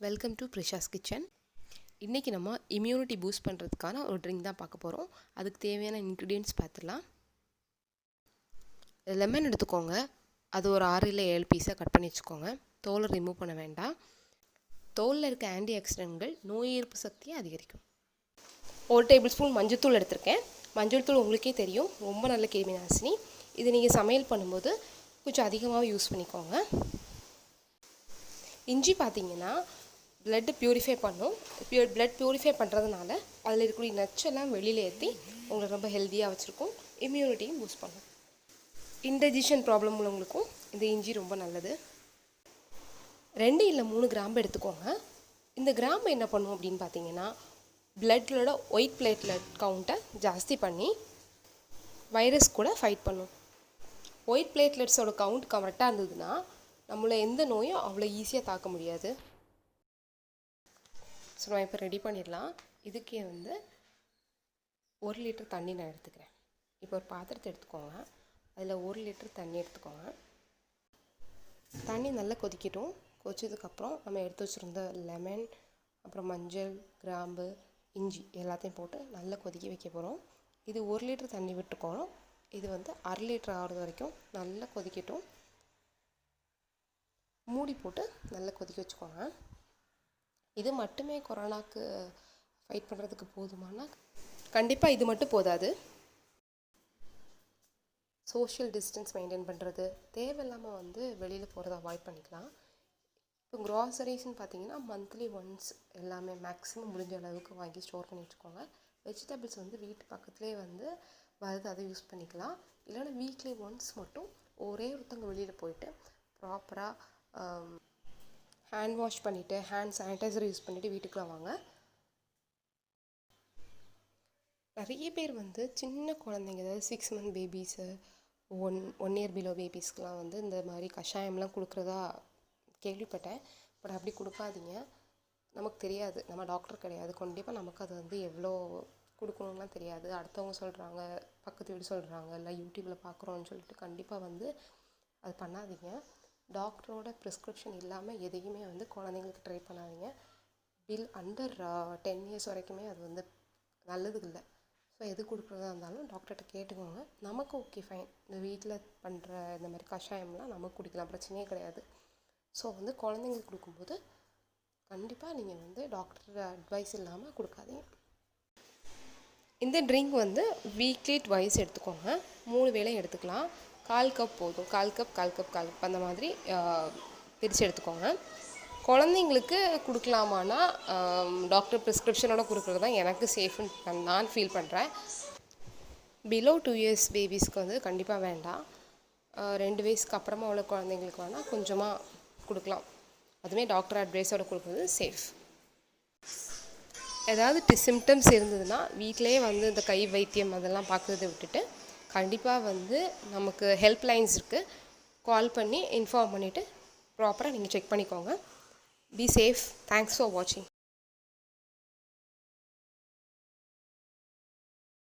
Welcome to ப்ரிஷாஸ் kitchen. இன்றைக்கி நம்ம immunity boost பண்ணுறதுக்கான ஒரு ட்ரிங்க் தான் பார்க்க போகிறோம். அதுக்கு தேவையான இன்க்ரீடியன்ட்ஸ் பார்த்துடலாம். லெமன் எடுத்துக்கோங்க. அது ஒரு 6 இல்லை 7 பீஸாக கட் பண்ணி வச்சுக்கோங்க. தோலை ரிமூவ் பண்ண வேண்டாம். தோலில் இருக்க ஆன்டி ஆக்சிடென்ட்கள் நோய் எதிர்ப்பு சக்தியை அதிகரிக்கும். 1 டேபிள் ஸ்பூன் மஞ்சள் தூள் எடுத்திருக்கேன். மஞ்சள் தூள் உங்களுக்கே தெரியும், ரொம்ப நல்ல கிருமி நாசினி. இது நீங்கள் சமையல் பண்ணும்போது கொஞ்சம் அதிகமாக யூஸ் பண்ணிக்கோங்க. இஞ்சி பார்த்திங்கன்னா பிளட் ப்யூரிஃபை பண்ணும். பிளட் ப்யூரிஃபை பண்ணுறதுனால அதில் இருக்கக்கூடிய நச்செல்லாம் வெளியில் ஏற்றி உங்களை ரொம்ப ஹெல்த்தியாக வச்சுருக்கும். இம்யூனிட்டியும் பூஸ்ட் பண்ணும். இன்டைஜஷன் ப்ராப்ளம் உள்ளவங்களுக்கும் இந்த இஞ்சி ரொம்ப நல்லது. 2 இல்லை 3 கிராம்பு எடுத்துக்கோங்க. இந்த கிராம்பு என்ன பண்ணும் அப்படின்னு பார்த்தீங்கன்னா, பிளட்டோட ஒயிட் பிளேட்லெட் கவுண்ட்டை ஜாஸ்தி பண்ணி வைரஸ் கூட ஃபைட் பண்ணும். ஒயிட் பிளேட்லெட்ஸோட கவுண்ட் கரெக்டாக இருந்ததுன்னா நம்மளை எந்த நோயும் அவ்வளோ ஈஸியாக தாக்க முடியாது. ஸோ நான் இப்போ ரெடி பண்ணிடலாம். இதுக்கே 1 லிட்டர் தண்ணி நான் எடுத்துக்கிறேன். இப்போ ஒரு பாத்திரத்தை எடுத்துக்கோங்க. அதில் 1 லிட்டர் தண்ணி எடுத்துக்கோங்க. தண்ணி நல்லா கொதிக்கட்டும். கொதிச்சதுக்கப்புறம் நம்ம எடுத்து வச்சுருந்த லெமன், அப்புறம் மஞ்சள், கிராம்பு, இஞ்சி எல்லாத்தையும் போட்டு நல்லா கொதிக்க வைக்க போகிறோம். இது 1 லிட்டர் தண்ணி விட்டுக்கோணும். இது 1/2 லிட்டர் ஆகிறது வரைக்கும் நல்லா கொதிக்கட்டும். மூடி போட்டு நல்லா கொதிக்க வச்சுக்கோங்க. இது மட்டுமே கொரோனாக்கு ஃபைட் பண்ணுறதுக்கு போதுமானா? கண்டிப்பாக இது மட்டும் போதாது. சோஷியல் டிஸ்டன்ஸ் மெயின்டைன் பண்ணுறது, தேவையில்லாமல் வெளியில் போகிறத அவாய்ட் பண்ணிக்கலாம். இப்போ க்ராசரிஸ்ன்னு பார்த்தீங்கன்னா மந்த்லி ஒன்ஸ் எல்லாமே மேக்ஸிமம் முடிஞ்ச அளவுக்கு வாங்கி ஸ்டோர் பண்ணி வச்சுக்கோங்க. வெஜிடபிள்ஸ் வீட்டு பக்கத்துலேயே வருது, அதை யூஸ் பண்ணிக்கலாம். இல்லைன்னா வீக்லி ஒன்ஸ் மட்டும் ஒரே ஒருத்தங்க வெளியில் போயிட்டு ப்ராப்பராக ஹேண்ட் வாஷ் பண்ணிவிட்டு ஹேண்ட் சானிடைசர் யூஸ் பண்ணிவிட்டு வீட்டுக்குள்ள வாங்க. நிறைய பேர் சின்ன குழந்தைங்க, அதாவது 6 மந்த் பேபிஸு, 1 இயர் பிலோ பேபிஸ்க்கெலாம் இந்த மாதிரி கஷாயம்லாம் கொடுக்குறதா கேள்விப்பட்டேன். பட் அப்படி கொடுக்காதீங்க. நமக்கு தெரியாது, நம்ம டாக்டர் கிடையாது. கண்டிப்பாக நமக்கு அது எவ்வளோ கொடுக்கணும்லாம் தெரியாது. அடுத்தவங்க சொல்கிறாங்க, பக்கத்து வீடு சொல்கிறாங்க, இல்லை யூடியூப்பில் பார்க்குறோன்னு சொல்லிட்டு கண்டிப்பாக அது பண்ணாதீங்க. டாக்டரோட ப்ரிஸ்கிரிப்ஷன் இல்லாமல் எதையுமே குழந்தைங்களுக்கு ட்ரை பண்ணாதீங்க. அண்டர் 10 இயர்ஸ் வரைக்குமே அது நல்லது இல்லை. ஸோ எது கொடுக்குறதா இருந்தாலும் டாக்டர்கிட்ட கேட்டுக்கோங்க. நமக்கு ஓகே ஃபைன், இந்த வீட்டில் பண்ணுற இந்த மாதிரி கஷாயம்லாம் நமக்கு குடிக்கலாம், பிரச்சனையே கிடையாது. ஸோ குழந்தைங்களுக்கு கொடுக்கும்போது கண்டிப்பாக நீங்கள் டாக்டர் அட்வைஸ் இல்லாமல் கொடுக்காதீங்க. இந்த ட்ரிங்க் வீக்லி ட்வைஸ் எடுத்துக்கோங்க. 3 வேளை எடுத்துக்கலாம். 1/4 கப் போதும். 1/4 கப் 1/4 கப் 1/4 கப் அந்த மாதிரி பிரித்து எடுத்துக்கோங்க. குழந்தைங்களுக்கு கொடுக்கலாமான்னா டாக்டர் ப்ரிஸ்கிரிப்ஷனோட கொடுக்குறது தான் எனக்கு சேஃப்னு நான் ஃபீல் பண்ணுறேன். பிலோ 2 இயர்ஸ் பேபிஸ்க்கு கண்டிப்பாக வேண்டாம். 2 வயசுக்கு அப்புறமா உள்ள குழந்தைங்களுக்கு வேணால் கொஞ்சமாக கொடுக்கலாம். அதுவுமே டாக்டர் அட்வைஸோட கொடுக்குறது சேஃப். ஏதாவது சிம்டம்ஸ் இருந்ததுன்னா வீட்டிலேயே இந்த கை வைத்தியம் அதெல்லாம் பார்க்குறத விட்டுட்டு கண்டிப்பாக நமக்கு ஹெல்ப் லைன்ஸ் இருக்குது, கால் பண்ணி இன்ஃபார்ம் பண்ணிவிட்டு ப்ராப்பராக நீங்கள் செக் பண்ணிக்கோங்க. Be safe. தேங்க்ஸ் ஃபார் வாட்சிங்.